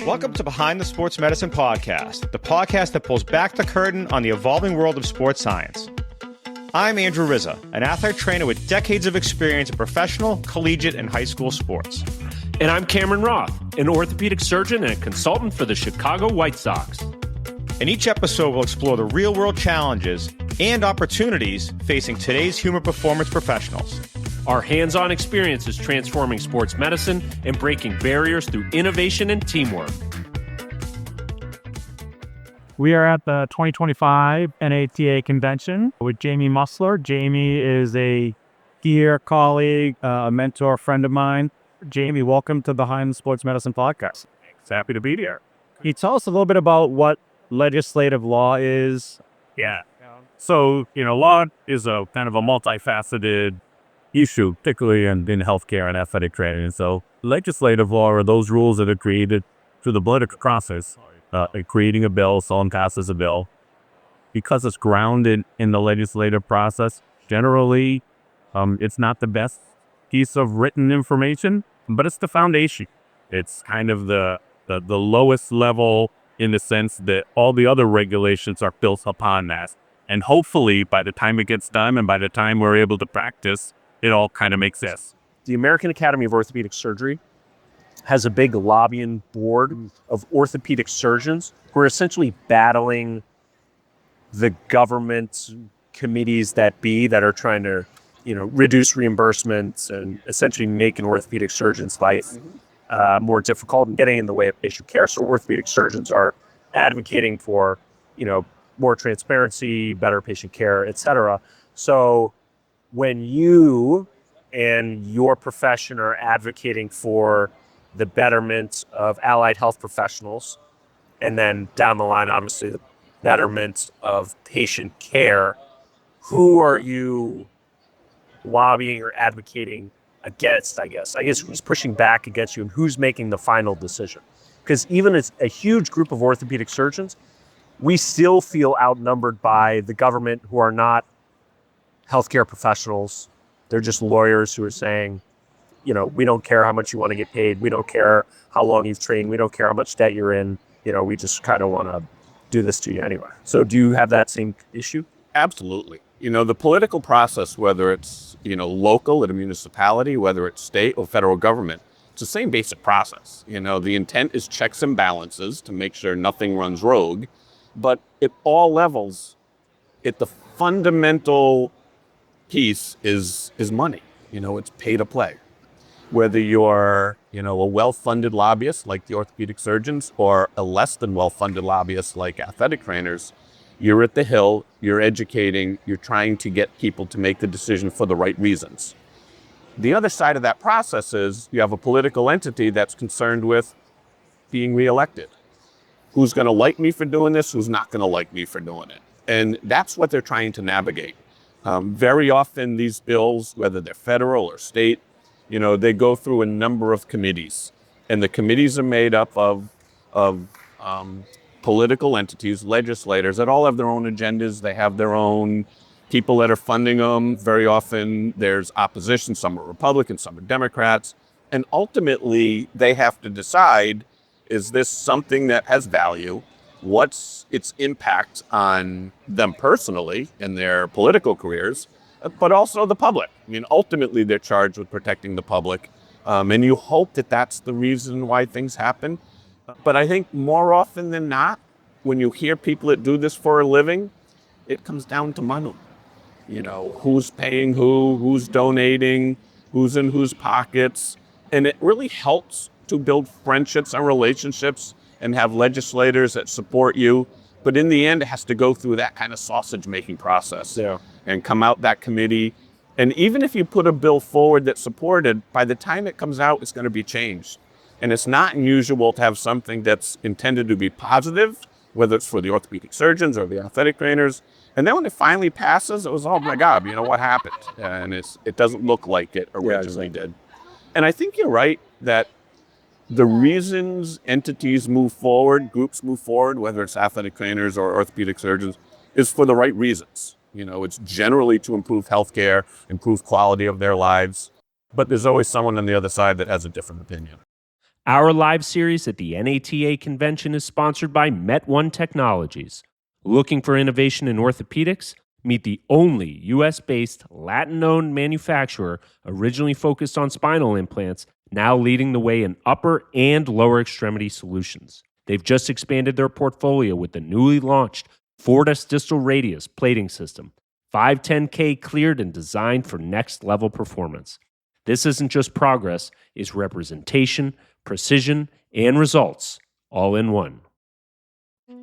Welcome to Behind the Sports Medicine Podcast, the podcast that pulls back the curtain on the evolving world of sports science. I'm Andrew Rizza, an athlete trainer with decades of experience in professional, collegiate, and high school sports. And I'm Cameron Roth, an orthopedic surgeon and a consultant for the Chicago White Sox. In each episode, we'll explore the real-world challenges and opportunities facing today's human performance professionals. Our hands-on experience is transforming sports medicine and breaking barriers through innovation and teamwork. We are at the 2025 NATA Convention with Jamie Musler. Jamie is a peer colleague, a mentor, friend of mine. Jamie, welcome to the Behind the Sports Medicine Podcast. Thanks. Happy to be here. Can you tell us a little bit about what legislative law is? Yeah. So, law is a kind of a multifaceted issue, particularly in healthcare and athletic training. So legislative law are those rules that are created through the political process, creating a bill, someone passes a bill. Because it's grounded in the legislative process, generally, it's not the best piece of written information, but it's the foundation. It's kind of the lowest level in the sense that all the other regulations are built upon that. And hopefully, by the time it gets done and by the time we're able to practice, it all kind of makes sense. The American Academy of Orthopedic Surgery has a big lobbying board of orthopedic surgeons who are essentially battling the government committees that are trying to, reduce reimbursements and essentially make an orthopedic surgeon's life more difficult and getting in the way of patient care. So orthopedic surgeons are advocating for, more transparency, better patient care, et cetera. So when you and your profession are advocating for the betterment of allied health professionals, and then down the line, obviously, the betterment of patient care, who are you lobbying or advocating against, I guess who's pushing back against you and who's making the final decision? Because even as a huge group of orthopedic surgeons, we still feel outnumbered by the government, who are not healthcare professionals. They're just lawyers who are saying, we don't care how much you want to get paid. We don't care how long you've trained. We don't care how much debt you're in. We just kind of want to do this to you anyway. So do you have that same issue? Absolutely. The political process, whether it's, local at a municipality, whether it's state or federal government, it's the same basic process. The intent is checks and balances to make sure nothing runs rogue. But at all levels, the fundamental piece is money. It's pay to play. Whether you're, a well-funded lobbyist like the orthopedic surgeons or a less than well-funded lobbyist like athletic trainers, you're at the Hill, you're educating, you're trying to get people to make the decision for the right reasons. The other side of that process is you have a political entity that's concerned with being reelected. Who's going to like me for doing this? Who's not going to like me for doing it? And that's what they're trying to navigate. Very often these bills, whether they're federal or state, they go through a number of committees. And the committees are made up of political entities, legislators that all have their own agendas. They have their own people that are funding them. Very often there's opposition. Some are Republicans, some are Democrats. And ultimately they have to decide, is this something that has value? What's its impact on them personally in their political careers, but also the public? Ultimately, they're charged with protecting the public. And you hope that that's the reason why things happen. But I think more often than not, when you hear people that do this for a living, it comes down to money. Who's paying who's donating, who's in whose pockets. And it really helps to build friendships and relationships and have legislators that support you. But in the end, it has to go through that kind of sausage-making process and come out that committee. And even if you put a bill forward that's supported, by the time it comes out, it's going to be changed. And it's not unusual to have something that's intended to be positive, whether it's for the orthopedic surgeons or the athletic trainers. And then when it finally passes, it was, oh my God, what happened? And it doesn't look like it originally did. And I think you're right that the reasons entities move forward, groups move forward, whether it's athletic trainers or orthopedic surgeons, is for the right reasons. It's generally to improve healthcare, improve quality of their lives. But there's always someone on the other side that has a different opinion. Our live series at the NATA Convention is sponsored by Met1 Technologies. Looking for innovation in orthopedics? Meet the only U.S.-based, Latin-owned manufacturer originally focused on spinal implants, now leading the way in upper and lower extremity solutions. They've just expanded their portfolio with the newly launched Fortis Distal Radius plating system, 510K cleared and designed for next-level performance. This isn't just progress, it's representation, precision, and results, all in one.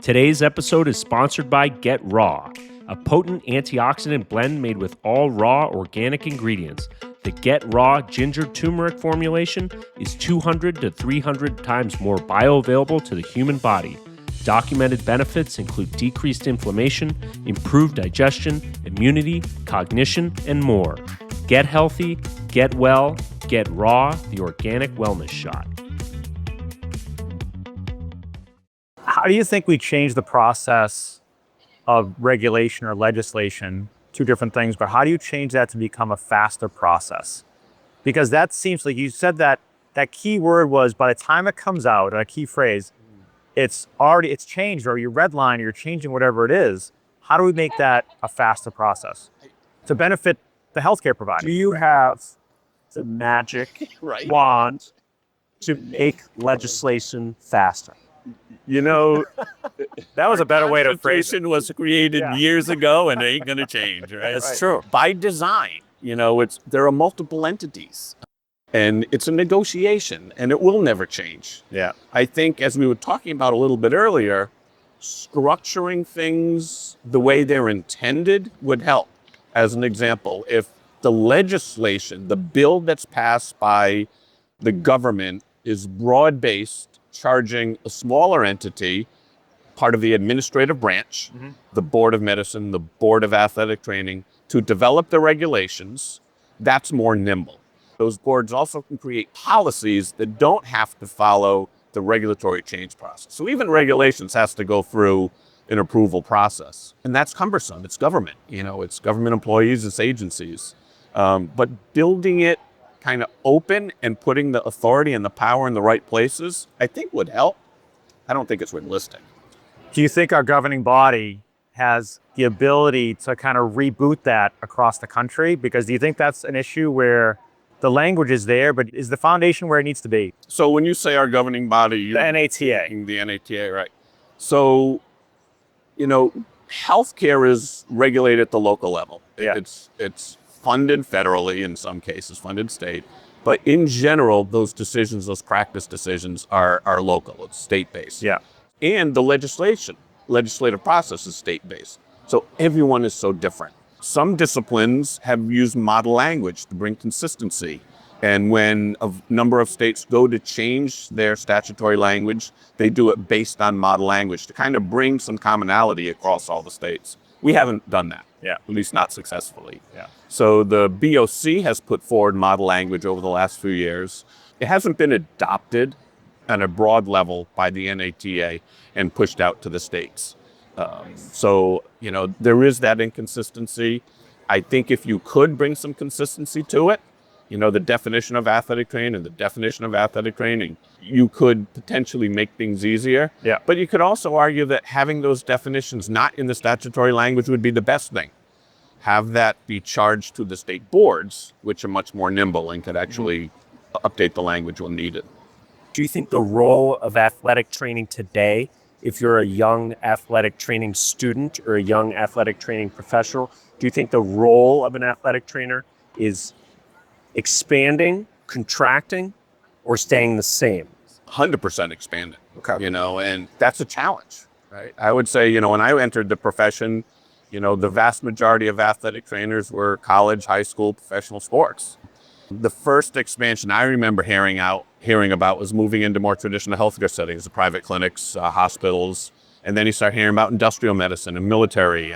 Today's episode is sponsored by Get Raw, a potent antioxidant blend made with all raw organic ingredients. The Get Raw ginger turmeric formulation is 200 to 300 times more bioavailable to the human body. Documented benefits include decreased inflammation, improved digestion, immunity, cognition, and more. Get healthy, get well, get raw, the organic wellness shot. How do you think we change the process of regulation or legislation? Two different things, but how do you change that to become a faster process? Because that seems like you said that key word was by the time it comes out, a key phrase, it's changed, or you redline, or you're changing whatever it is. How do we make that a faster process to benefit the healthcare provider? Do you have the magic wand to make legislation faster? You know, That was a better way to phrase it. Constitution was created years ago and it ain't going to change, right? That's true. By design, there are multiple entities. And it's a negotiation, and it will never change. Yeah. I think, as we were talking about a little bit earlier, structuring things the way they're intended would help. As an example, if the legislation, the bill that's passed by the government is broad-based, charging a smaller entity, part of the administrative branch, the Board of Medicine, the Board of Athletic Training, to develop the regulations, that's more nimble. Those boards also can create policies that don't have to follow the regulatory change process. So even regulations has to go through an approval process. And that's cumbersome. It's government. It's government employees, it's agencies. But building it kind of open and putting the authority and the power in the right places, I think would help. I don't think it's realistic. Do you think our governing body has the ability to kind of reboot that across the country? Because do you think that's an issue where the language is there, but is the foundation where it needs to be? So when you say our governing body, The NATA. The NATA, right? So, healthcare is regulated at the local level. Yeah. It's funded federally, in some cases funded state, but in general, those decisions, those practice decisions are local. It's state-based. Yeah. And the legislative process is state-based. So everyone is so different. Some disciplines have used model language to bring consistency. And when a number of states go to change their statutory language, they do it based on model language to kind of bring some commonality across all the states. We haven't done that, at least not successfully. Yeah. So the BOC has put forward model language over the last few years. It hasn't been adopted on a broad level by the NATA and pushed out to the states. So there is that inconsistency. I think if you could bring some consistency to it, the definition of athletic training and the definition of athletic training, you could potentially make things easier. Yeah. But you could also argue that having those definitions not in the statutory language would be the best thing. Have that be charged to the state boards, which are much more nimble and could actually update the language when needed. Do you think the role of athletic training today, if you're a young athletic training student or a young athletic training professional, do you think the role of an athletic trainer is expanding, contracting, or staying the same? 100% expanding. Okay. And that's a challenge, right? I would say, when I entered the profession, the vast majority of athletic trainers were college, high school, professional sports. The first expansion I remember hearing about was moving into more traditional healthcare settings, the private clinics, hospitals, and then you start hearing about industrial medicine and military.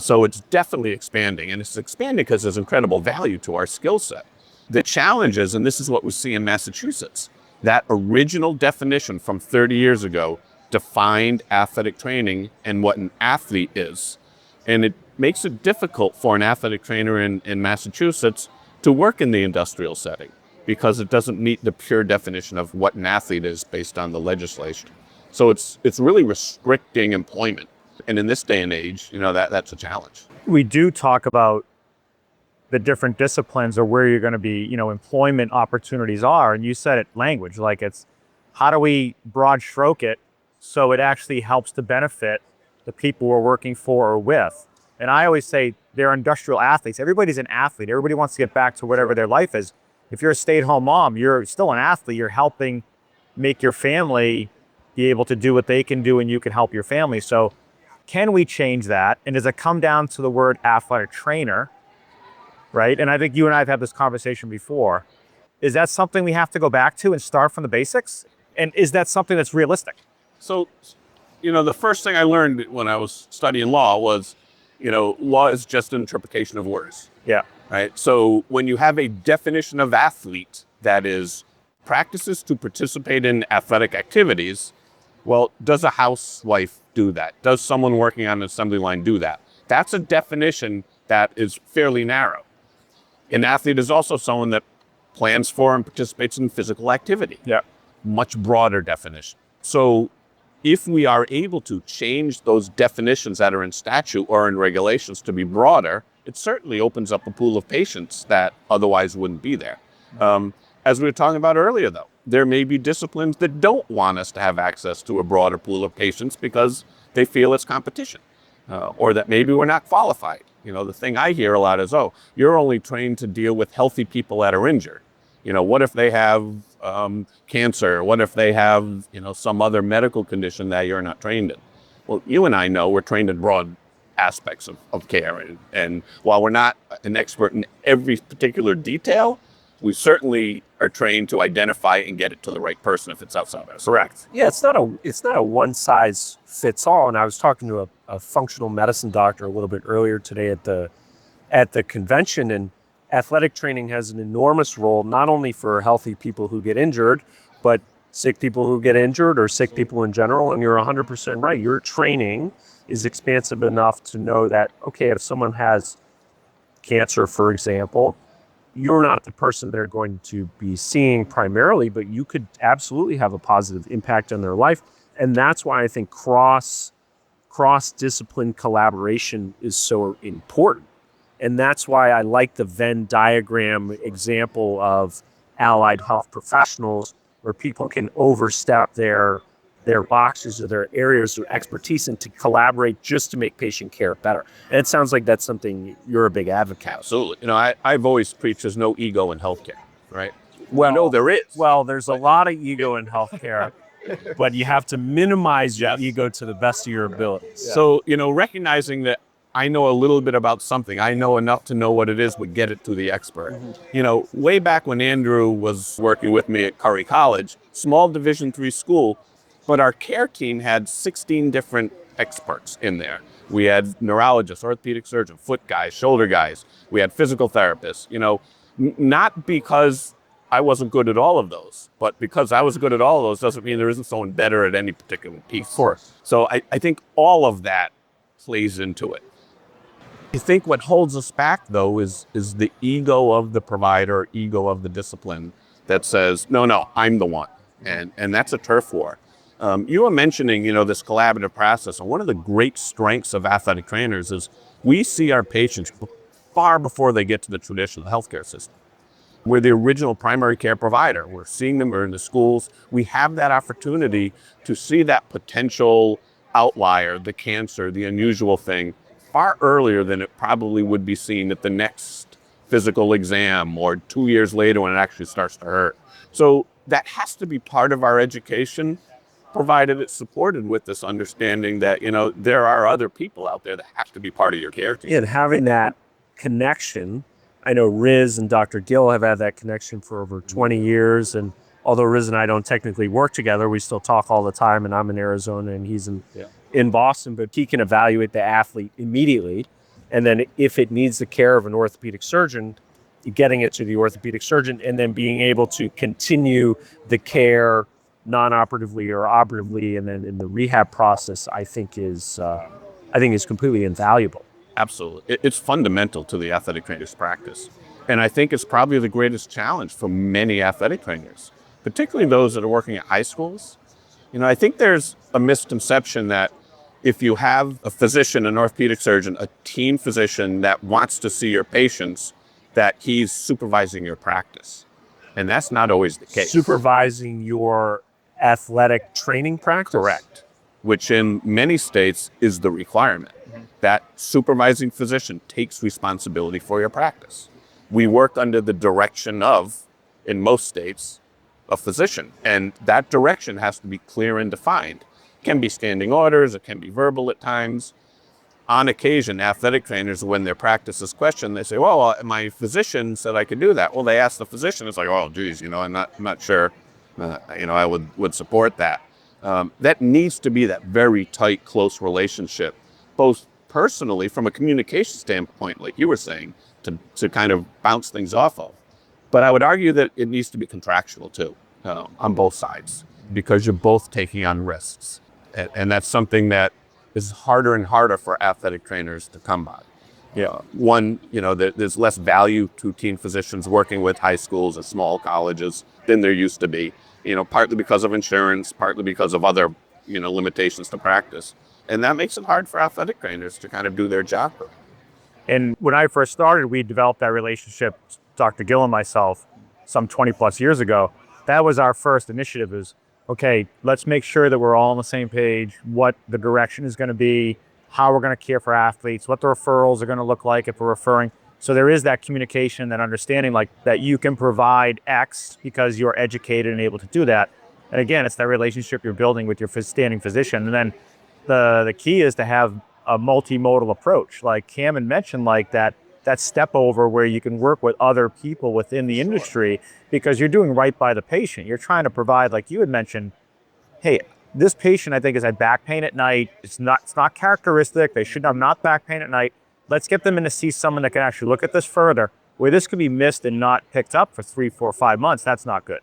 So it's definitely expanding, and it's expanding because there's incredible value to our skill set. The challenge is, and this is what we see in Massachusetts, that original definition from 30 years ago defined athletic training and what an athlete is. And it makes it difficult for an athletic trainer in Massachusetts to work in the industrial setting because it doesn't meet the pure definition of what an athlete is based on the legislation. So it's really restricting employment. And in this day and age, that's a challenge. We do talk about the different disciplines or where you're going to be, employment opportunities are. And you said it, language, like it's how do we broad stroke it so it actually helps to benefit the people we're working for or with. And I always say they're industrial athletes. Everybody's an athlete. Everybody wants to get back to whatever their life is. If you're a stay-at-home mom, you're still an athlete. You're helping make your family be able to do what they can do, and you can help your family. So can we change that? And does it come down to the word athletic trainer, right? And I think you and I have had this conversation before. Is that something we have to go back to and start from the basics? And is that something that's realistic? So, the first thing I learned when I was studying law was, law is just an interpretation of words. Yeah. Right. So when you have a definition of athlete that is practices to participate in athletic activities, well, does a housewife do that? Does someone working on an assembly line do that? That's a definition that is fairly narrow. An athlete is also someone that plans for and participates in physical activity. Yeah. Much broader definition. So if we are able to change those definitions that are in statute or in regulations to be broader, it certainly opens up a pool of patients that otherwise wouldn't be there. As we were talking about earlier, though, there may be disciplines that don't want us to have access to a broader pool of patients because they feel it's competition, or that maybe we're not qualified. The thing I hear a lot is, oh, you're only trained to deal with healthy people that are injured. What if they have cancer? What if they have, some other medical condition that you're not trained in? Well, you and I know we're trained in broad aspects of care. And while we're not an expert in every particular detail, we certainly are trained to identify and get it to the right person if it's outside of us. Correct. Yeah, it's not a one size fits all. And I was talking to a functional medicine doctor a little bit earlier today at the convention, and athletic training has an enormous role, not only for healthy people who get injured, but sick people who get injured or sick people in general. And you're 100% right. Your training is expansive enough to know that, okay, if someone has cancer, for example, you're not the person they're going to be seeing primarily, but you could absolutely have a positive impact on their life. And that's why I think cross-discipline collaboration is so important. And that's why I like the Venn diagram example of allied health professionals, where people can overstep their boxes or their areas of expertise and to collaborate just to make patient care better. And it sounds like that's something you're a big advocate. Absolutely. I've always preached there's no ego in healthcare, right? Well, there is. Well, there's a lot of ego in healthcare, but you have to minimize your ego to the best of your abilities. Yeah. So, recognizing that I know a little bit about something, I know enough to know what it is, but get it to the expert. Mm-hmm. Way back when Andrew was working with me at Curry College, small Division III school, but our care team had 16 different experts in there. We had neurologists, orthopedic surgeon, foot guys, shoulder guys. We had physical therapists, not because I wasn't good at all of those, but because I was good at all of those doesn't mean there isn't someone better at any particular piece. Of course. So I think all of that plays into it. I think what holds us back, though, is the ego of the provider, ego of the discipline that says, no, I'm the one. And that's a turf war. You were mentioning, this collaborative process. And one of the great strengths of athletic trainers is we see our patients far before they get to the traditional healthcare system. We're the original primary care provider. We're seeing them, we're in the schools. We have that opportunity to see that potential outlier, the cancer, the unusual thing, far earlier than it probably would be seen at the next physical exam or 2 years later when it actually starts to hurt. So that has to be part of our education, provided it's supported with this understanding that, there are other people out there that have to be part of your care team. And having that connection, I know Riz and Dr. Gill have had that connection for over 20 years. And although Riz and I don't technically work together, we still talk all the time, and I'm in Arizona and he's in Boston, but he can evaluate the athlete immediately. And then if it needs the care of an orthopedic surgeon, getting it to the orthopedic surgeon and then being able to continue the care non-operatively or operatively and then in the rehab process, I think is completely invaluable. Absolutely. It's fundamental to the athletic trainer's practice. And I think it's probably the greatest challenge for many athletic trainers, particularly those that are working at high schools. I think there's a misconception that if you have a physician, an orthopedic surgeon, a team physician that wants to see your patients, that he's supervising your practice. And that's not always the case. Supervising your athletic training practice? Correct. Which in many states is the requirement. That supervising physician takes responsibility for your practice. We work under the direction of, in most states, a physician. And that direction has to be clear and defined. It can be standing orders, it can be verbal at times. On occasion, athletic trainers, when their practice is questioned, they say, well, my physician said I could do that. Well, they ask the physician, it's like, oh, geez, I'm not sure, I would support that. That needs to be that very tight, close relationship, both personally from a communication standpoint, like you were saying, to kind of bounce things off of. But I would argue that it needs to be contractual too, on both sides, because you're both taking on risks. And that's something that is harder and harder for athletic trainers to come by. There's less value to teen physicians working with high schools and small colleges than there used to be, partly because of insurance, partly because of other, limitations to practice. And that makes it hard for athletic trainers to kind of do their job. And when I first started, we developed that relationship, Dr. Gill and myself, some 20 plus years ago. That was our first initiative is, okay, let's make sure that we're all on the same page, what the direction is going to be, how we're going to care for athletes, what the referrals are going to look like if we're referring. So there is that communication, that understanding like that you can provide X because you're educated and able to do that. And again, it's that relationship you're building with your standing physician. And then the key is to have a multimodal approach. Like Cameron mentioned, like that step over where you can work with other people within the industry because you're doing right by the patient. You're trying to provide, like you had mentioned, hey, this patient I think has had back pain at night. It's not characteristic. They should have not back pain at night. Let's get them in to see someone that can actually look at this further. Where this could be missed and not picked up for 3, 4, 5 months, that's not good.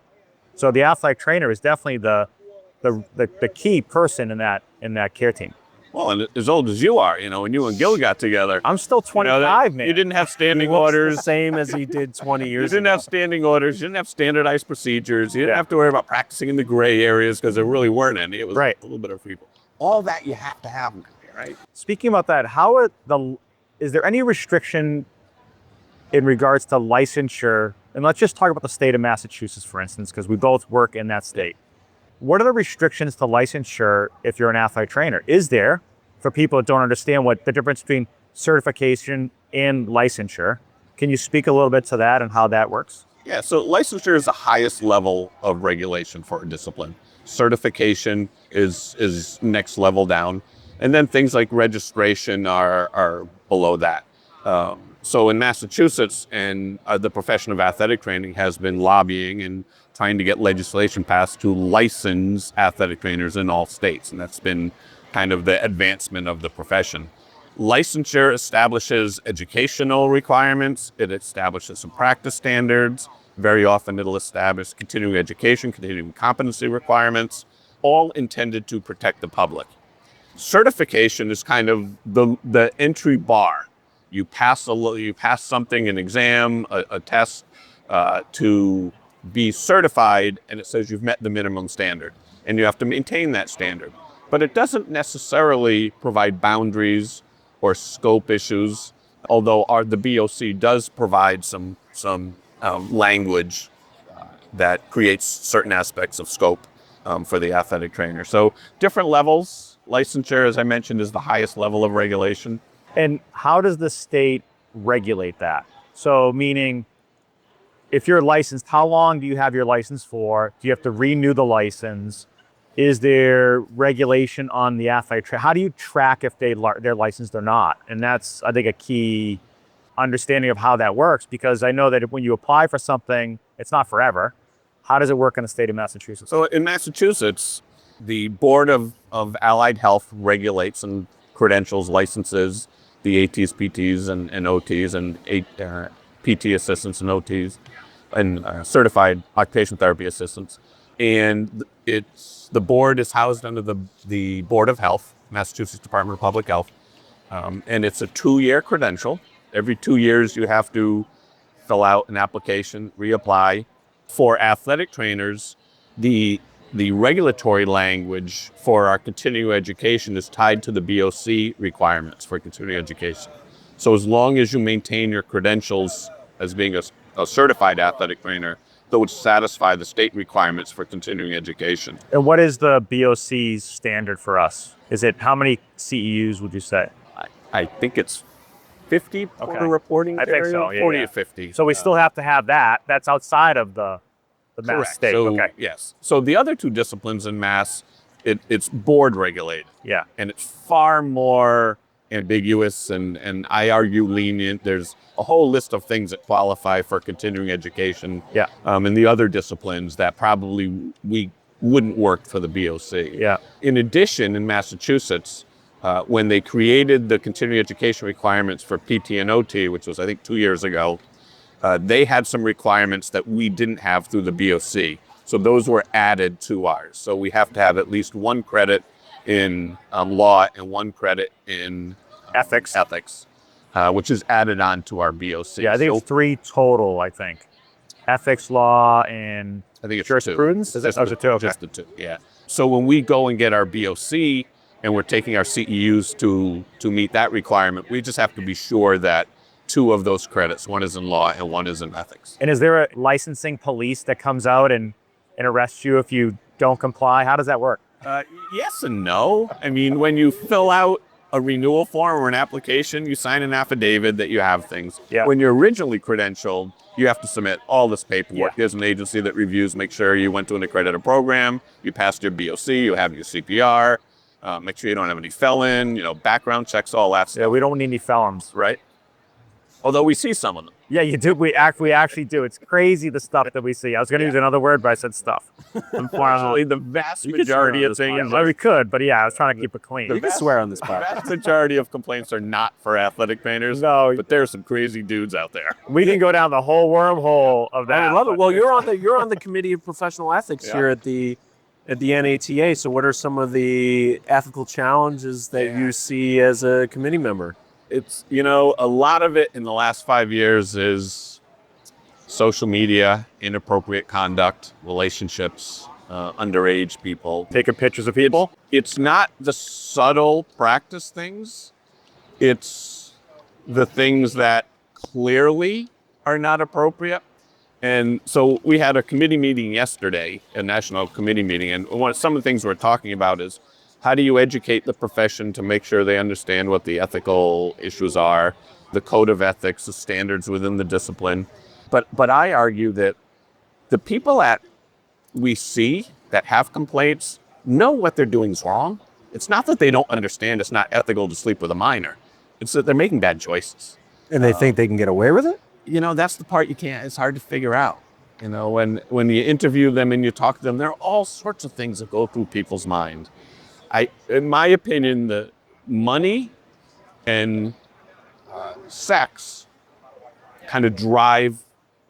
So the athletic trainer is definitely the key person in that care team. Well, and as old as you are, when you and Gil got together. I'm still 25, man. You didn't have standing orders. Same as he did 20 years ago. You didn't have standing orders. You didn't have standardized procedures. You didn't have to worry about practicing in the gray areas because there really weren't any. It was a little bit of people. All that you have to have, right? Speaking about that, is there any restriction in regards to licensure? And let's just talk about the state of Massachusetts, for instance, because we both work in that state. What are the restrictions to licensure if you're an athletic trainer? Is there, for people that don't understand what the difference between certification and licensure? Can you speak a little bit to that and how that works? Yeah, so licensure is the highest level of regulation for a discipline. Certification is next level down. And then things like registration are below that. So in Massachusetts, and the profession of athletic training has been lobbying and trying to get legislation passed to license athletic trainers in all states. And that's been kind of the advancement of the profession. Licensure establishes educational requirements. It establishes some practice standards. Very often it'll establish continuing education, continuing competency requirements, all intended to protect the public. Certification is kind of the entry bar. You pass something, an exam, a test, to be certified, and it says you've met the minimum standard, and you have to maintain that standard. But it doesn't necessarily provide boundaries or scope issues, although the BOC does provide some language that creates certain aspects of scope for the athletic trainer. So different levels. Licensure, as I mentioned, is the highest level of regulation. And how does the state regulate that? So meaning, if you're licensed, how long do you have your license for? Do you have to renew the license? Is there regulation on the athletic trainer? How do you track if they're licensed or not? And that's, I think, a key understanding of how that works, because I know that when you apply for something, it's not forever. How does it work in the state of Massachusetts? So in Massachusetts, the Board of Allied Health regulates and credentials, licenses the ATs, PTs, and OTs, and PT assistants and OTs, and certified occupational therapy assistants. And the board is housed under the Board of Health, Massachusetts Department of Public Health. And it's a 2-year credential. Every 2 years you have to fill out an application, reapply. For athletic trainers, the regulatory language for our continuing education is tied to the BOC requirements for continuing education. So as long as you maintain your credentials as being a certified athletic trainer, that would satisfy the state requirements for continuing education. And what is the BOC's standard for us? Is it how many CEUs would you say? I think it's 50 per reporting I think area, so, yeah, 40 yeah. to 50. So we still have to have that. That's outside of the mass Correct. state. So, Okay. yes. So the other two disciplines in mass, it's board regulated. Yeah. And it's far more ambiguous and I argue lenient. There's a whole list of things that qualify for continuing education. Yeah. And the other disciplines that probably we wouldn't work for the BOC. Yeah. In addition, in Massachusetts, when they created the continuing education requirements for PT and OT, which was I think 2 years ago, they had some requirements that we didn't have through the BOC. So those were added to ours. So we have to have at least 1 credit in law and 1 credit in Ethics. Which is added on to our BOC. Yeah, I think it's 3 total, I think. Ethics, law, and I think it's jurisprudence? 2. Is it? Oh, it's a 2, okay. Just the 2, yeah. So when we go and get our BOC and we're taking our CEUs to meet that requirement, we just have to be sure that 2 of those credits, 1 is in law and 1 is in ethics. And is there a licensing police that comes out and arrests you if you don't comply? How does that work? Yes and no. I mean, when you fill out a renewal form or an application, you sign an affidavit that you have things. Yeah. When you're originally credentialed, you have to submit all this paperwork. Yeah. There's an agency that reviews, make sure you went to an accredited program, you passed your BOC, you have your CPR, make sure you don't have any felon, background checks, all that stuff. Yeah, we don't need any felons. Right? Although we see some of them. Yeah, you do. We actually do. It's crazy the stuff that we see. I was going to use another word, but I said stuff. Unfortunately, the vast majority of things. Yeah, well, we could, but yeah, I was trying to keep it clean. You can swear on this The podcast. vast majority of complaints are not for athletic trainers. No. But there's some crazy dudes out there. We can go down the whole wormhole of that. I love it. but- Well, you're on the committee of professional ethics here at the NATA. So, what are some of the ethical challenges that you see as a committee member? It's, a lot of it in the last 5 years is social media, inappropriate conduct, relationships, underage people. Taking pictures of people. It's not the subtle practice things. It's the things that clearly are not appropriate. And so we had a committee meeting yesterday, a national committee meeting, and some of the things we're talking about is how do you educate the profession to make sure they understand what the ethical issues are, the code of ethics, the standards within the discipline. But I argue that the people that we see that have complaints know what they're doing is wrong. It's not that they don't understand it's not ethical to sleep with a minor. It's that they're making bad choices. And they think they can get away with it? That's the part it's hard to figure out. When you interview them and you talk to them, there are all sorts of things that go through people's mind. In my opinion, the money and sex kind of drive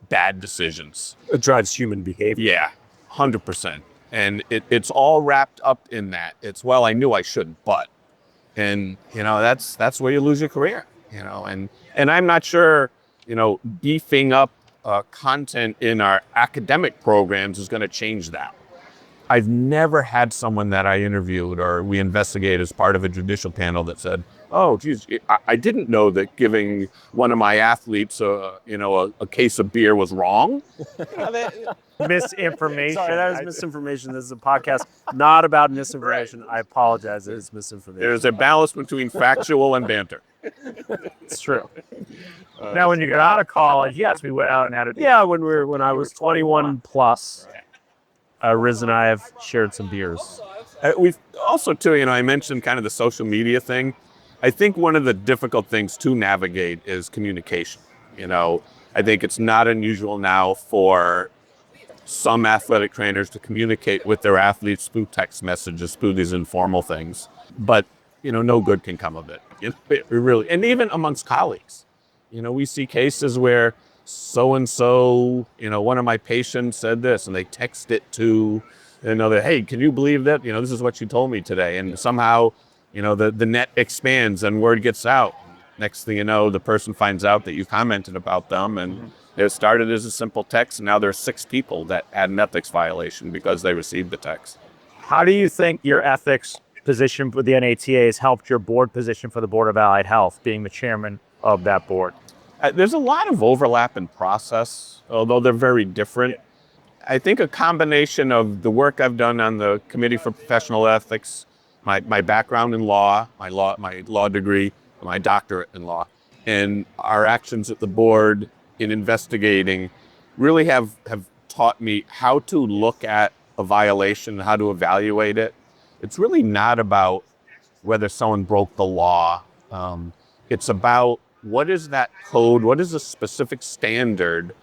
bad decisions. It drives human behavior. Yeah, 100%. And it's all wrapped up in that. It's, well, I knew I shouldn't, but. And, that's where you lose your career, And I'm not sure, beefing up content in our academic programs is going to change that. I've never had someone that I interviewed or we investigated as part of a judicial panel that said, oh, geez, I didn't know that giving one of my athletes a case of beer was wrong. Misinformation. Sorry, that was misinformation. This is a podcast not about misinformation. I apologize. It is misinformation. There's a balance between factual and banter. It's true. Now, when you got out of college, yes, we went out and had a Yeah, when I was 21 plus, Riz and I have shared some beers. We've also, too, I mentioned kind of the social media thing. I think one of the difficult things to navigate is communication. I think it's not unusual now for some athletic trainers to communicate with their athletes through text messages, through these informal things. But, no good can come of it. Really, and even amongst colleagues. We see cases where so-and-so, one of my patients said this, and they text it to another, hey, can you believe that? This is what you told me today. And somehow, the net expands and word gets out. Next thing you know, the person finds out that you commented about them and It started as a simple text, and now there are 6 people that had an ethics violation because they received the text. How do you think your ethics position with the NATA has helped your board position for the Board of Allied Health, being the chairman of that board? There's a lot of overlap in process, although they're very different. I think a combination of the work I've done on the Committee for Professional Ethics, my background in law, my law degree, my doctorate in law, and our actions at the board in investigating really have taught me how to look at a violation, how to evaluate it. It's really not about whether someone broke the law. It's about what is that code, what is the specific standard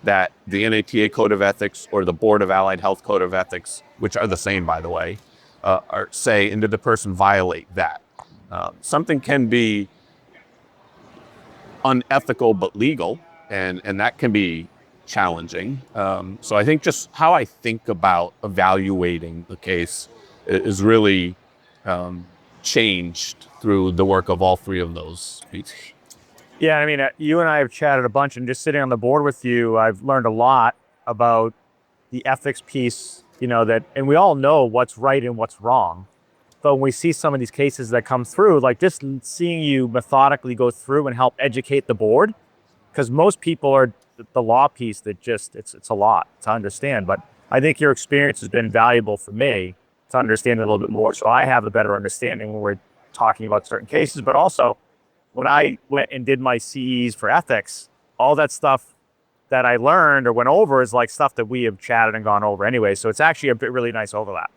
that the NATA Code of Ethics or the Board of Allied Health Code of Ethics, which are the same, by the way, say, and did the person violate that? Something can be unethical but legal, and that can be challenging. So I think just how I think about evaluating the case is really changed through the work of all 3 of those pieces. Yeah, I mean, you and I have chatted a bunch, and just sitting on the board with you, I've learned a lot about the ethics piece, and we all know what's right and what's wrong. But when we see some of these cases that come through, like just seeing you methodically go through and help educate the board, because most people are the law piece that it's a lot to understand. But I think your experience has been valuable for me to understand it a little bit more, so I have a better understanding when we're talking about certain cases. But also, when I went and did my CEs for ethics, all that stuff that I learned or went over is like stuff that we have chatted and gone over anyway. So it's actually a really nice overlap.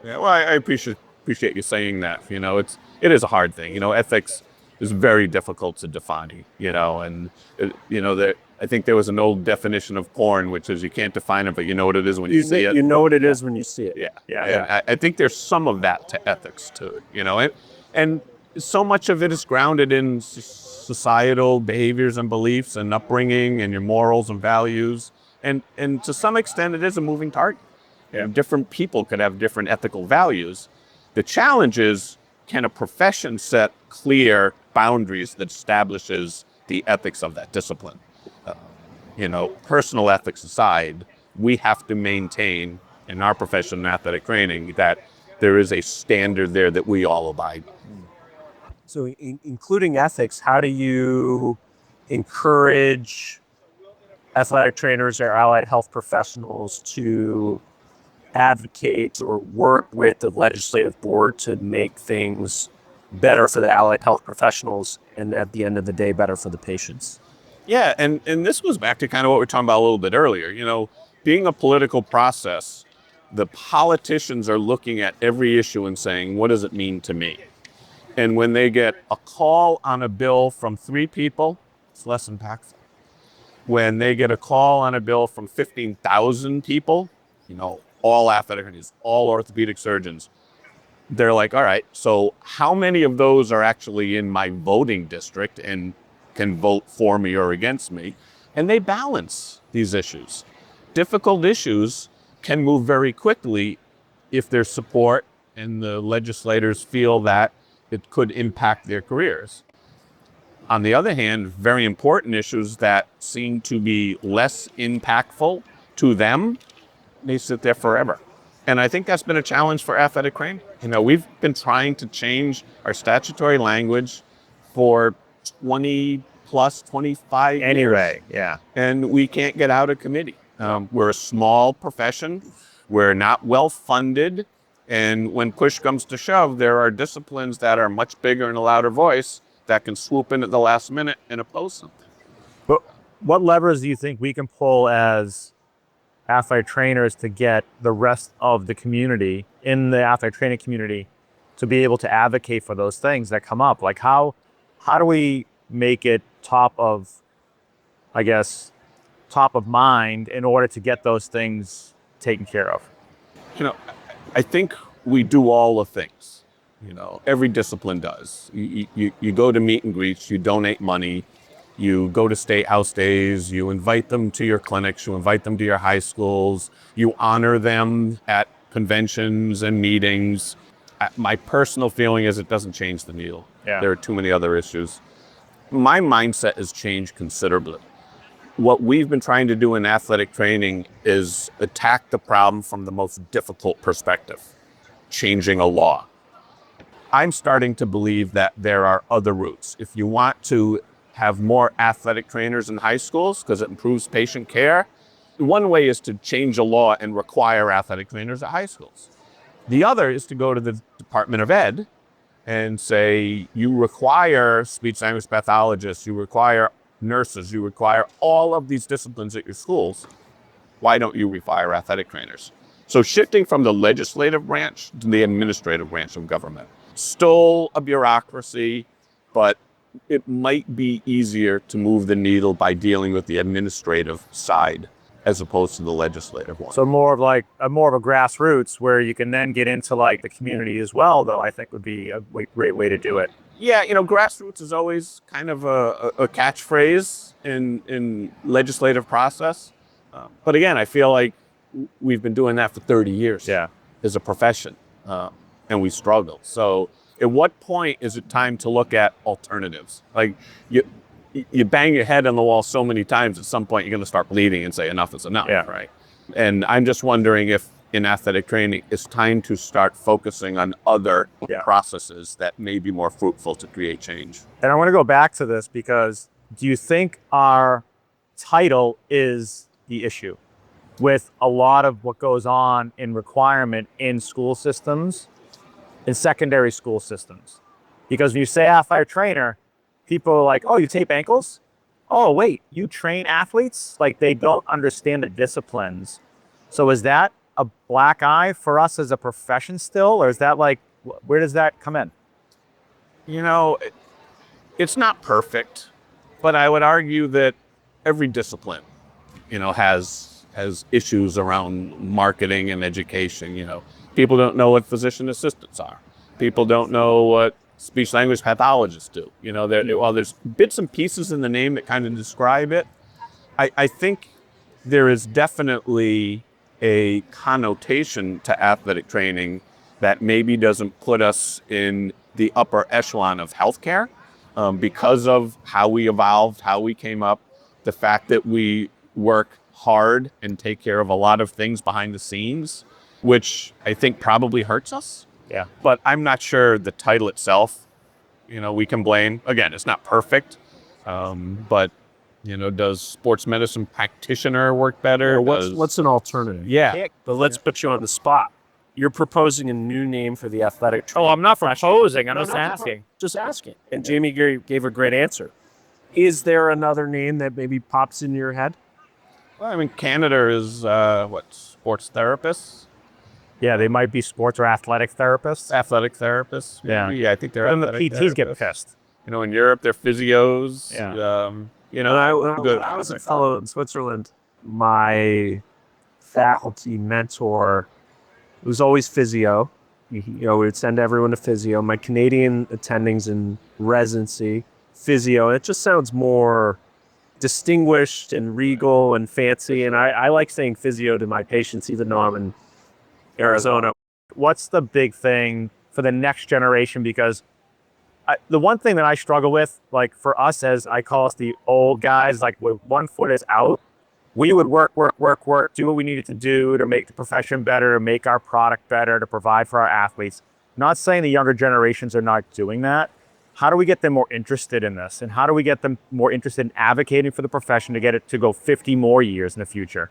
Yeah, well, I appreciate you saying that. It is a hard thing. Ethics is very difficult to define. I think there was an old definition of porn, which is you can't define it, but you know what it is when you see it. You know what it is when you see it. Yeah. I think there's some of that to ethics too. And so much of it is grounded in societal behaviors and beliefs and upbringing and your morals and values. And to some extent, it is a moving target. Yeah. Different people could have different ethical values. The challenge is, can a profession set clear boundaries that establishes the ethics of that discipline? Personal ethics aside, we have to maintain in our profession and athletic training that there is a standard there that we all abide. So including ethics, how do you encourage athletic trainers or allied health professionals to advocate or work with the legislative board to make things better for the allied health professionals and at the end of the day, better for the patients? Yeah, and this goes back to kind of what we were talking about a little bit earlier. Being a political process, the politicians are looking at every issue and saying, what does it mean to me? And when they get a call on a bill from 3 people, it's less impactful. When they get a call on a bill from 15,000 people, all athletic trainers, all orthopedic surgeons, they're like, all right, so how many of those are actually in my voting district and can vote for me or against me? And they balance these issues. Difficult issues can move very quickly if there's support and the legislators feel that it could impact their careers. On the other hand, very important issues that seem to be less impactful to them, they sit there forever. And I think that's been a challenge for athletic training. We've been trying to change our statutory language for 20 plus 25 years. Anyway, yeah. And we can't get out of committee. We're a small profession. We're not well funded. And when push comes to shove, there are disciplines that are much bigger and a louder voice that can swoop in at the last minute and oppose something. But what levers do you think we can pull as athletic trainers to get the rest of the community in the athletic training community to be able to advocate for those things that come up? Like how do we make it top of mind in order to get those things taken care of? I think we do all the things. Every discipline does. You go to meet and greets, you donate money, you go to state house days, you invite them to your clinics, you invite them to your high schools, you honor them at conventions and meetings. My personal feeling is it doesn't change the needle. Yeah. There are too many other issues. My mindset has changed considerably. what we've been trying to do in athletic training is attack the problem from the most difficult perspective, changing a law. I'm starting to believe that there are other routes. If you want to have more athletic trainers in high schools because it improves patient care, one way is to change a law and require athletic trainers at high schools. The other is to go to the Department of Ed and say, you require speech language pathologists, you require nurses, you require all of these disciplines at your schools. Why don't you require athletic trainers? So shifting from the legislative branch to the administrative branch of government. Still a bureaucracy, but it might be easier to move the needle by dealing with the administrative side as opposed to the legislative one. So more of a grassroots where you can then get into like the community as well, though, I think would be a great way to do it. Yeah, grassroots is always kind of a catchphrase in legislative process. But again, I feel like we've been doing that for 30 years as a profession, and we struggle. So at what point is it time to look at alternatives? Like you bang your head on the wall so many times, at some point you're going to start bleeding and say enough is enough, right? And I'm just wondering if in athletic training, it's time to start focusing on other processes that may be more fruitful to create change. And I want to go back to this because do you think our title is the issue with a lot of what goes on in requirement in school systems, in secondary school systems? Because when you say athletic trainer, people are like, oh, you tape ankles? Oh, wait, you train athletes? Like they don't understand the disciplines. So is that a black eye for us as a profession still? Or is that like, where does that come in? It's not perfect, but I would argue that every discipline, has issues around marketing and education. People don't know what physician assistants are. People don't know what speech language pathologists do. While there's bits and pieces in the name that kind of describe it, I think there is definitely a connotation to athletic training that maybe doesn't put us in the upper echelon of healthcare because of how we evolved, how we came up, the fact that we work hard and take care of a lot of things behind the scenes, which I think probably hurts us. Yeah. But I'm not sure the title itself, we can blame. Again, it's not perfect, but does sports medicine practitioner work better? What's an alternative? Yeah. But let's put you on the spot. You're proposing a new name for the athletic trainer. Oh, I'm not proposing. I'm just asking. Just asking. And Jamie gave a great answer. Is there another name that maybe pops into your head? Well, Canada is, sports therapists? Yeah, they might be sports or athletic therapists. Athletic therapists. Yeah. I think they're And the athletic PTs therapists. get pissed. In Europe, they're physios. Yeah. When I was a fellow in Switzerland, my faculty mentor was always physio. We would send everyone to physio. My Canadian attendings in residency, physio. It just sounds more distinguished and regal and fancy. And I like saying physio to my patients, even though I'm in Arizona. What's the big thing for the next generation? Because the one thing that I struggle with, like for us as I call us the old guys, like with one foot is out, we would work, do what we needed to do to make the profession better, to make our product better, to provide for our athletes. Not saying the younger generations are not doing that. How do we get them more interested in this? And how do we get them more interested in advocating for the profession to get it to go 50 more years in the future?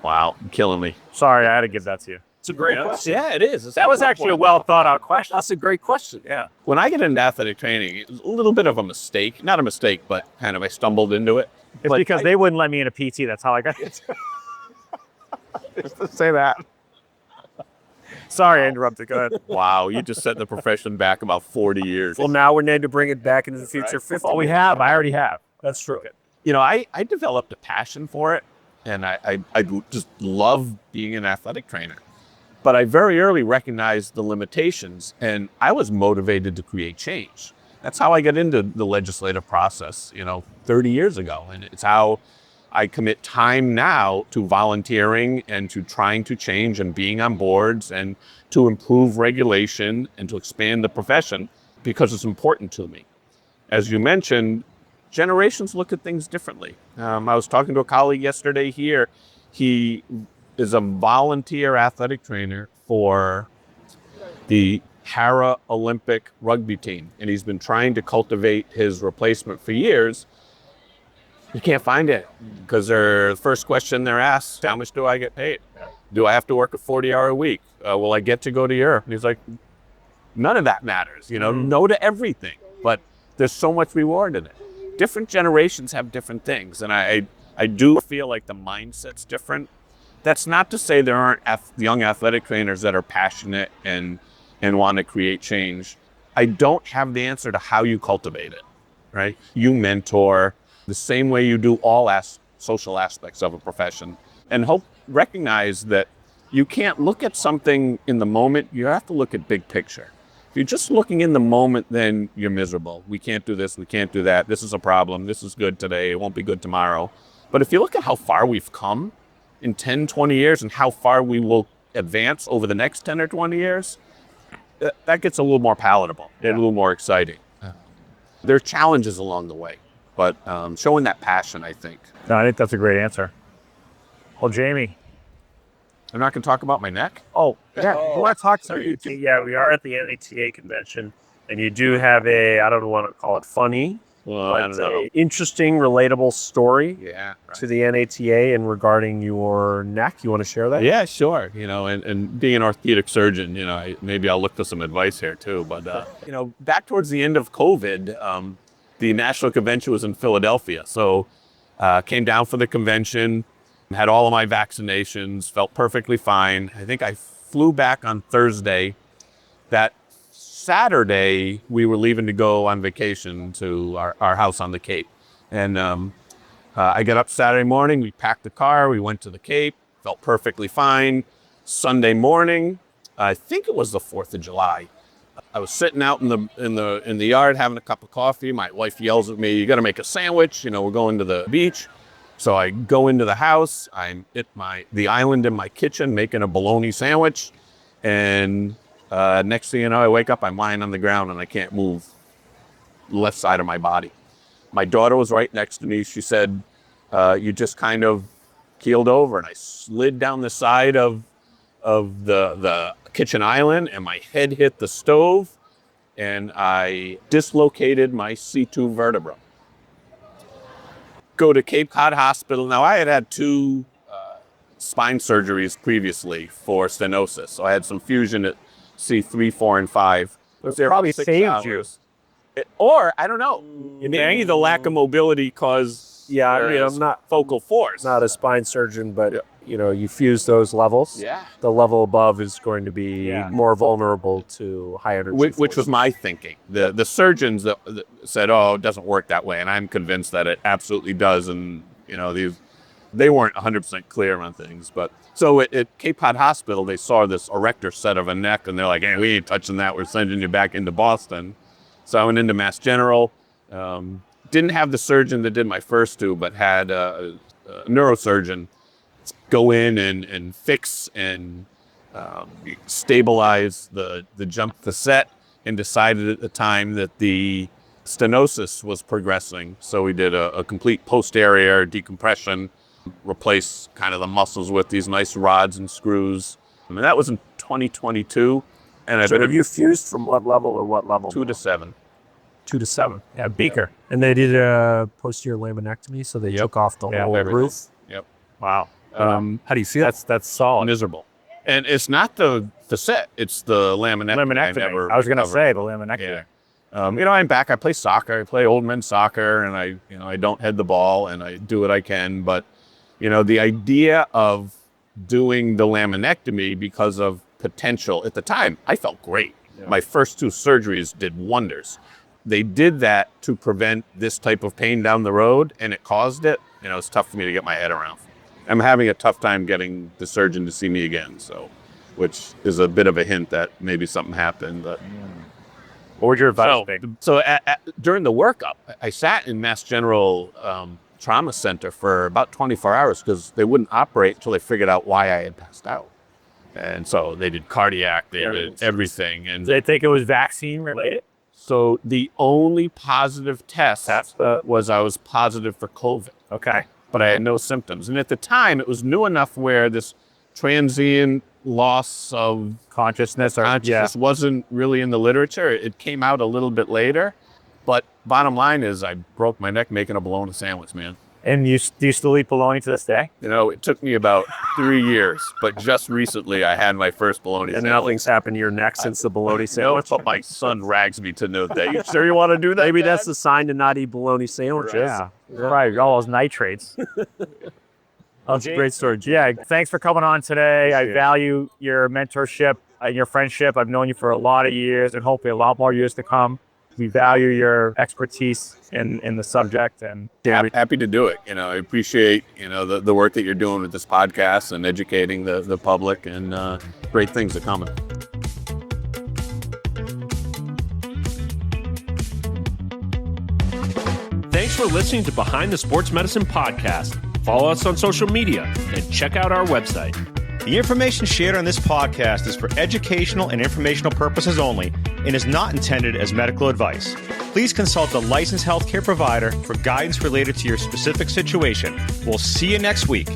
Wow, you're killing me. Sorry, I had to give that to you. It's a great question. Yeah, it is. That was actually a well thought out question. That's a great question. Yeah. When I get into athletic training, it was a little bit of a mistake. Not a mistake, but kind of I stumbled into it. It's because they wouldn't let me in a PT. That's how I got it. Just to say that. Sorry, I interrupted. Go ahead. Wow, you just set the profession back about 40 years. Well, now we need to bring it back into the future. 50. Oh, we have. I already have. That's true. I developed a passion for it, and I just love being an athletic trainer. But I very early recognized the limitations, and I was motivated to create change. That's how I got into the legislative process, 30 years ago. And it's how I commit time now to volunteering and to trying to change and being on boards and to improve regulation and to expand the profession because it's important to me. As you mentioned, generations look at things differently. I was talking to a colleague yesterday here. He is a volunteer athletic trainer for the Para-Olympic rugby team, and he's been trying to cultivate his replacement for years. You can't find it because the first question they're asked, how much do I get paid? Do I have to work a 40-hour week? Will I get to go to Europe? And he's like, none of that matters, no to everything, but there's so much reward in it. Different generations have different things, and I do feel like the mindset's different. That's not to say there aren't young athletic trainers that are passionate and want to create change. I don't have the answer to how you cultivate it, right? You mentor the same way you do all social aspects of a profession, and recognize that you can't look at something in the moment. You have to look at big picture. If you're just looking in the moment, then you're miserable. We can't do this, we can't do that. This is a problem. This is good today. It won't be good tomorrow. But if you look at how far we've come in 10, 20 years and how far we will advance over the next 10 or 20 years, that gets a little more palatable, and a little more exciting. There are challenges along the way, but showing that passion, I think. No, I think that's a great answer. Well, Jamie. I'm not going to talk about my neck? Oh, yeah. You want to talk to Yeah, we are at the NATA convention, and you do have I don't want to call it funny, Well, I don't know. Interesting, relatable story Yeah. to the NATA and regarding your neck. You want to share that? Yeah, sure. And being an orthopedic surgeon, maybe I'll look for some advice here too. But, back towards the end of COVID, the National Convention was in Philadelphia. So came down for the convention, had all of my vaccinations, felt perfectly fine. I think I flew back on Thursday. That Saturday, we were leaving to go on vacation to our house on the Cape. And I got up Saturday morning, we packed the car, we went to the Cape, felt perfectly fine. Sunday morning, I think it was the 4th of July. I was sitting out in the yard having a cup of coffee. My wife yells at me, "You got to make a sandwich. We're going to the beach." So I go into the house. I'm at the island in my kitchen making a bologna sandwich, and next thing you know, I wake up. I'm lying on the ground and I can't move the left side of my body. My daughter was right next to me. She said, "You just kind of keeled over," and I slid down the side of the kitchen island, and my head hit the stove, and I dislocated my C2 vertebra. Go to Cape Cod Hospital. Now, I had 2 spine surgeries previously for stenosis. So I had some fusion at C3, 4, and 5. It probably saved you. Or, I don't know. Maybe the lack of mobility caused I'm not focal force. Not a spine surgeon, but you fuse those levels. Yeah. The level above is going to be more vulnerable to high energy. Which was my thinking. The surgeons that said, "Oh, it doesn't work that way," and I'm convinced that it absolutely does. And they weren't 100% clear on things. But so at Cape Cod Hospital, they saw this erector set of a neck, and they're like, "Hey, we ain't touching that. We're sending you back into Boston." So I went into Mass General. Didn't have the surgeon that did my first 2, but had a neurosurgeon go in and fix and stabilize the jump facet, and decided at the time that the stenosis was progressing. So we did a complete posterior decompression, replace kind of the muscles with these nice rods and screws. I mean, that was in 2022. And so you fused from what level or what level? 2 to 7. 2 to 7. Yeah, beaker. And they did a posterior laminectomy, so they took off the whole roof. Yep. Wow. How do you feel? That's solid. Miserable. And it's not the facet, it's the laminectomy. I was going to say the laminectomy. Yeah. I'm back. I play soccer. I play old men's soccer, and I don't head the ball, and I do what I can. But, the idea of doing the laminectomy because of potential at the time, I felt great. Yeah. My first 2 surgeries did wonders. They did that to prevent this type of pain down the road, and it caused it. It's tough for me to get my head around. I'm having a tough time getting the surgeon to see me again, which is a bit of a hint that maybe something happened. But what would your advice be? So during the workup, I sat in Mass General Trauma Center for about 24 hours because they wouldn't operate until they figured out why I had passed out. And so they did cardiac, they did everything. And did they think it was vaccine related? So the only positive test was I was positive for COVID. Okay. But I had no symptoms. And at the time, it was new enough where this transient loss of Consciousness wasn't really in the literature. It came out a little bit later. But bottom line is I broke my neck making a bologna sandwich, man. And do you still eat bologna to this day? You know, it took me about 3 years, but just recently I had my first bologna And sandwich. nothing's happened to your neck since the bologna sandwich? No, but my son rags me to know that. You sure you want to do that? Maybe Dad? that's the sign to not eat bologna sandwiches. Yeah. Right. All those nitrates. That's a great story. Yeah, Thanks for coming on today. I Appreciate it. value your mentorship and your friendship. I've known you for a lot of years and hopefully a lot more years to come. We value your expertise in the subject. And Happy to do it. You know, I appreciate, the work that you're doing with this podcast and educating the public, and great things are coming. Thanks for listening to Behind the Sports Medicine Podcast. Follow us on social media and check out our website. The information shared on this podcast is for educational and informational purposes only and is not intended as medical advice. Please consult a licensed healthcare provider for guidance related to your specific situation. We'll see you next week.